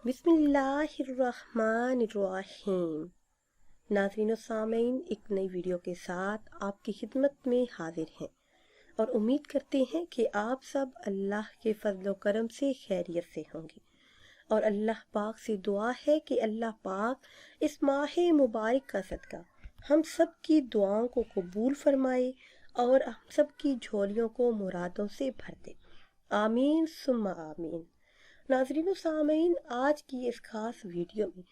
بسم اللہ الرحمن الرحیم۔ ناظرین و سامعین، ایک نئی ویڈیو کے ساتھ آپ کی خدمت میں حاضر ہیں اور امید کرتے ہیں کہ آپ سب اللہ کے فضل و کرم سے خیریت سے ہوں گے، اور اللہ پاک سے دعا ہے کہ اللہ پاک اس ماہ مبارک کا صدقہ ہم سب کی دعاؤں کو قبول فرمائے اور ہم سب کی جھولیوں کو مرادوں سے بھر دے، آمین ثم آمین۔ ناظرین و سامعین، آج کی اس خاص ویڈیو میں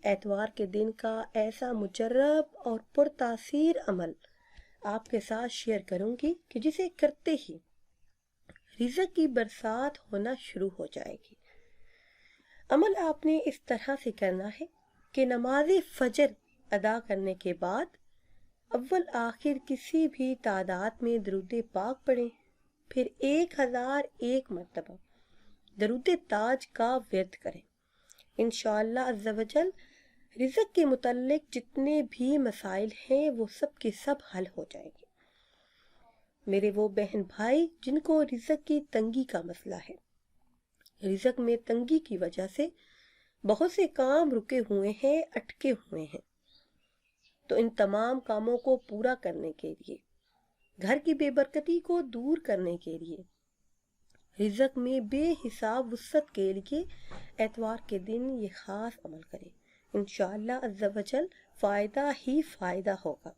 اتوار کے دن کا ایسا مجرب اور پرتاثیر عمل آپ کے ساتھ شیئر کروں گی کہ جسے کرتے ہی رزق کی برسات ہونا شروع ہو جائے گی۔ عمل آپ نے اس طرح سے کرنا ہے کہ نماز فجر ادا کرنے کے بعد اول آخر کسی بھی تعداد میں درود پاک پڑھیں، پھر 1001 مرتبہ درود تاج کا ورد کریں۔ انشاءاللہ عز و جل رزق کے متعلق جتنے بھی مسائل ہیں وہ سب کے سب حل ہو جائیں گے۔ میرے وہ بہن بھائی جن کو رزق کی تنگی کا مسئلہ ہے، رزق میں تنگی کی وجہ سے بہت سے کام رکے ہوئے ہیں، اٹکے ہوئے ہیں، تو ان تمام کاموں کو پورا کرنے کے لیے، گھر کی بے برکتی کو دور کرنے کے لیے، رزق میں بے حساب وسعت کے لیے اتوار کے دن یہ خاص عمل کریں۔ انشاءاللہ عز و جل فائدہ ہی فائدہ ہوگا۔